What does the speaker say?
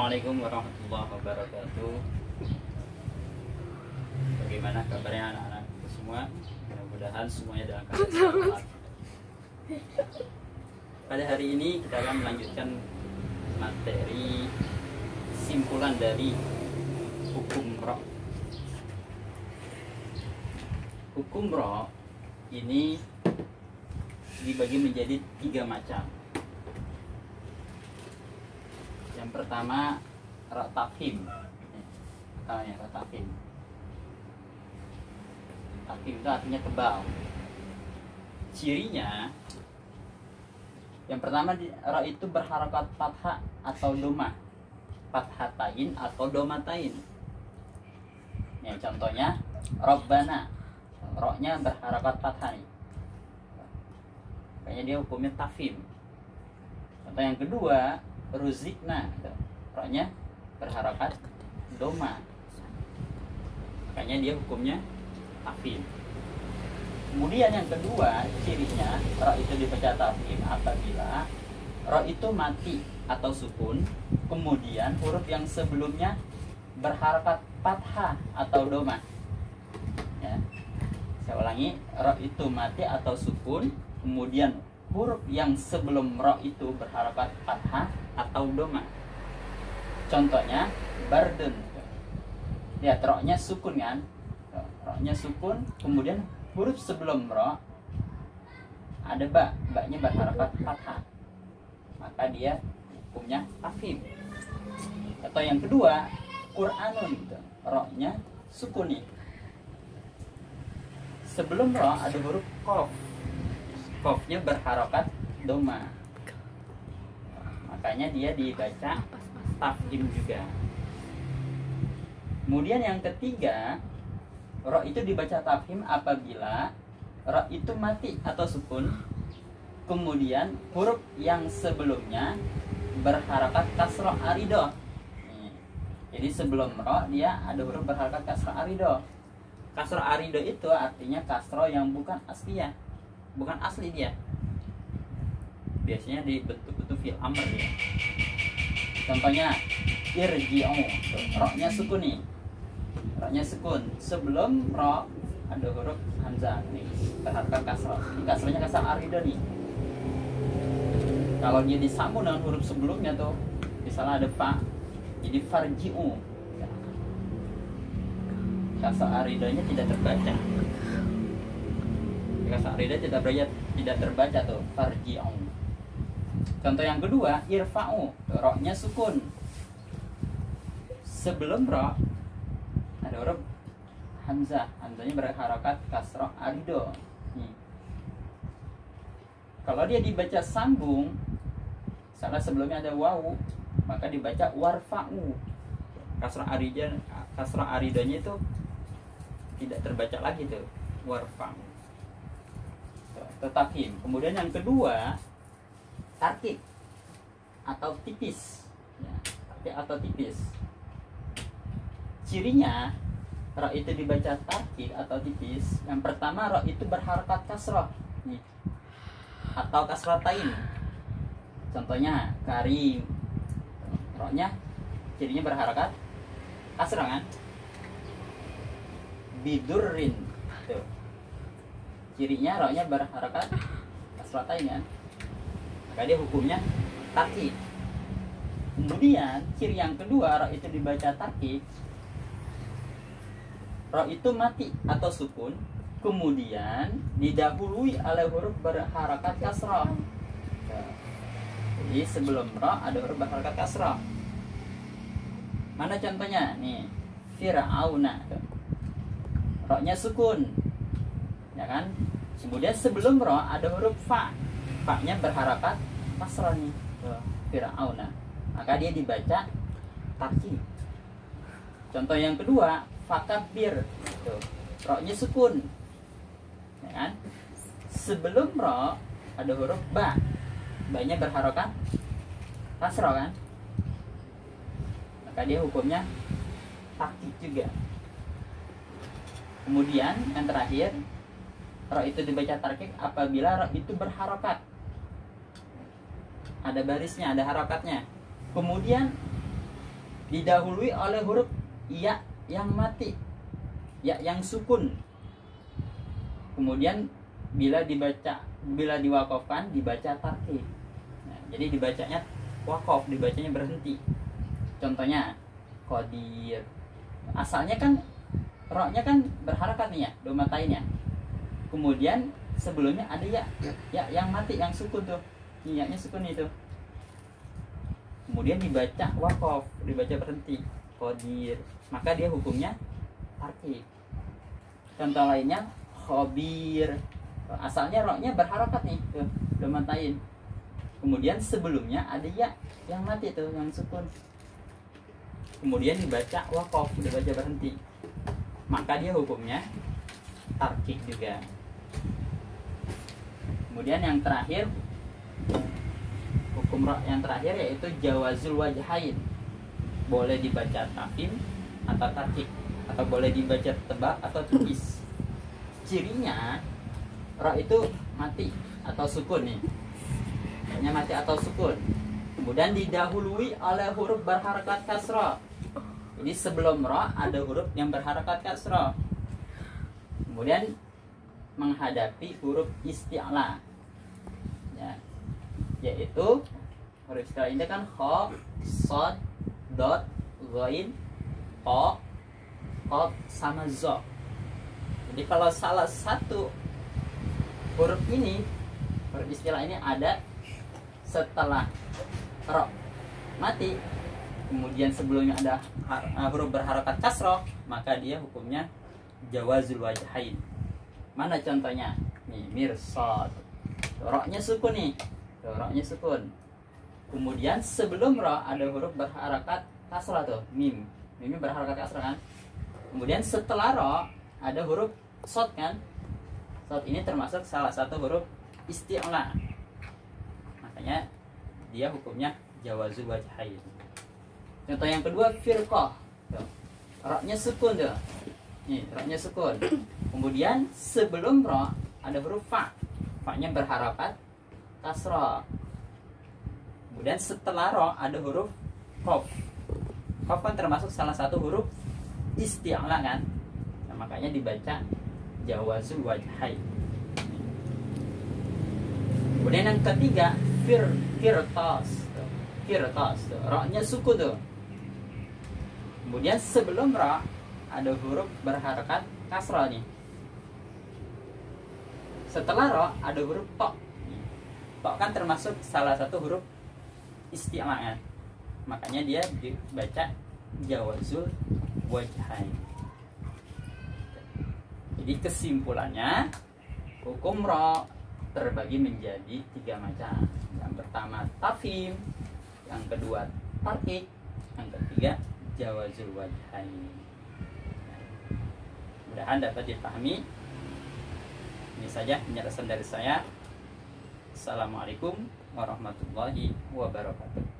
Assalamualaikum warahmatullahi wabarakatuh. Bagaimana kabarnya anak-anakku semua? Mudah-mudahan semuanya dalam keadaan sehat. Pada hari ini kita akan melanjutkan materi simpulan dari hukum roh. Hukum roh ini dibagi menjadi 3 macam. Yang pertama roh tafhim. Roh tafhim. Tafhim itu artinya tebal. Cirinya yang pertama roh itu berharakat fathah atau domah, fathatain atau domatain. Ya, contohnya Rabbana, rohnya berharakat fathah nih. Kayaknya dia hukumnya tafhim. Contoh yang kedua Ruzikna, rohnya berharakat doma, makanya dia hukumnya tafhim. Kemudian yang kedua cirinya roh itu dibaca tafhim apabila roh itu mati atau sukun, kemudian huruf yang sebelumnya berharakat fathah atau doma. Ya. Saya ulangi, roh itu mati atau sukun, kemudian huruf yang sebelum roh itu berharakat fathah atau doma. Contohnya bardun. Lihat rohnya sukun kan? Rohnya sukun, kemudian huruf sebelum roh ada ba, ba-nya berharakat fathah. Maka dia hukumnya tafhim. Atau yang kedua Qur'anun gitu. Rohnya sukun nih. Sebelum roh ada huruf qaf. Qafnya berharakat doma, makanya dia dibaca tafhim juga. Kemudian yang ketiga, roh itu dibaca tafhim apabila roh itu mati atau sukun, kemudian huruf yang sebelumnya berharakat kasroh arido. Jadi sebelum roh dia ada huruf berharakat kasroh arido. Kasroh arido itu artinya kasroh yang bukan asliyah, bukan asli dia. Biasanya dibentuk-bentuk fil amr ya. Contohnya irji'u, rohnya sukun nih. Rohnya sukun. Sebelum roh ada huruf hamzah nih, berharakat kasroh. Ini kasrohnya kasroh arido nih. Kalau dia disambung dengan huruf sebelumnya tuh, misalnya ada fa, jadi farji'u. Kasroh aridonya tidak terbaca. Kasroh arido tidak terbaca tuh, farji'u. Contoh yang kedua, irfa'u, rohnya sukun. Sebelum roh ada huruf hamzah, hamzahnya berharakat kasroh arido. Kalau dia dibaca sambung, salah sebelumnya ada wawu, maka dibaca warfa'u. Kasroh aridonya itu tidak terbaca lagi tuh, warfa'u. Tetapi kemudian yang kedua tarkik atau tipis ya, tarkik atau tipis. Cirinya roh itu dibaca tarkik atau tipis. Yang pertama roh itu berharakat kasroh nih, atau kasrotain. Contohnya karim, rohnya cirinya berharakat kasroh kan. Bidurrin tuh, cirinya rohnya berharakat kasrotain kan, maka dia hukumnya tarkik. Kemudian ciri yang kedua roh itu dibaca tarkik, roh itu mati atau sukun, kemudian didahului oleh huruf berharakat kasroh. Jadi sebelum roh ada huruf berharakat kasroh. Mana contohnya nih, Fir'auna, rohnya sukun ya kan, kemudian sebelum roh ada huruf fa, fa-nya berharakat kasroh nih, Fir'auna, maka dia dibaca tarkik. Contoh yang kedua fakabir, rohnya sukun ya kan, sebelum roh ada huruf ba, ba-nya berharakat kasroh kan, maka dia hukumnya tarkik juga. Kemudian yang terakhir, roh itu dibaca tarkik apabila roh itu berharokat, ada barisnya, ada harokatnya. Kemudian didahului oleh huruf ya yang mati, ya yang sukun. Kemudian bila diwakafkan dibaca tarkib. Nah, jadi dibacanya wakaf, dibacanya berhenti. Contohnya qadir. Asalnya kan roknya kan berharakat nih ya, domatainya. Kemudian sebelumnya ada ya yang mati, yang sukun tuh, nya sukun itu. Kemudian dibaca wakaf, dibaca berhenti, qadir, maka dia hukumnya tarkib. Contoh lainnya khabir. Asalnya roknya berharakat nih tuh, domatain. Kemudian sebelumnya ada ya yang mati tuh, yang sukun. Kemudian dibaca wakaf, dibaca berhenti, maka dia hukumnya tarkib juga. Kemudian yang terakhir, hukum yang terakhir yaitu jawazul wajhain. Boleh dibaca tafim atau tarkib, atau boleh dibaca tebak atau tulis. Cirinya ra itu mati atau sukun nih. Kayaknya mati atau sukun. Kemudian didahului oleh huruf berharakat kasrah. Jadi sebelum ra ada huruf yang berharakat kasrah. Kemudian menghadapi huruf isti'la. Ya, yaitu huruf isti'la ini kan kha, shad, dot, ghain, qa, qaf sama za. Jadi kalau salah satu huruf ini, huruf isti'la ini ada setelah ra mati, kemudian sebelumnya ada huruf berharakat kasroh, maka dia hukumnya jawazul wajhain. Mana contohnya? Nih, mirsad. Roknya sukun nih. Roknya sukun. Kemudian sebelum ra ada huruf berharakat kasrah tuh, mim. Mimnya berharakat kasrah kan? Kemudian setelah ra ada huruf shad kan? Shad ini termasuk salah satu huruf isti'la. Makanya dia hukumnya jawazul wajhain. Contoh yang kedua firqah. Roknya sukun tuh. Nih, roknya sukun. Kemudian sebelum ra ada huruf fa. Fa-nya berharakat kasrah. Kemudian setelah ra ada huruf qaf. Qaf kan termasuk salah satu huruf isti'la kan? Nah, makanya dibaca jawazul wajhain. Kemudian yang ketiga firtas. Firtas tuh, roknya sukun tuh. Kemudian sebelum ra ada huruf berharakat kasrah nih. Setelah ra ada huruf ta. Ta kan termasuk salah satu huruf isti'la kan? Makanya dia dibaca jawazul wajhain. Jadi kesimpulannya, hukum ra terbagi menjadi 3 macam. Yang pertama tafhim, yang kedua tarkib, yang ketiga jawazul wajhain. Mudah-mudahan dapat dipahami. Ini saja penjelasan dari saya. Assalamualaikum warahmatullahi wabarakatuh.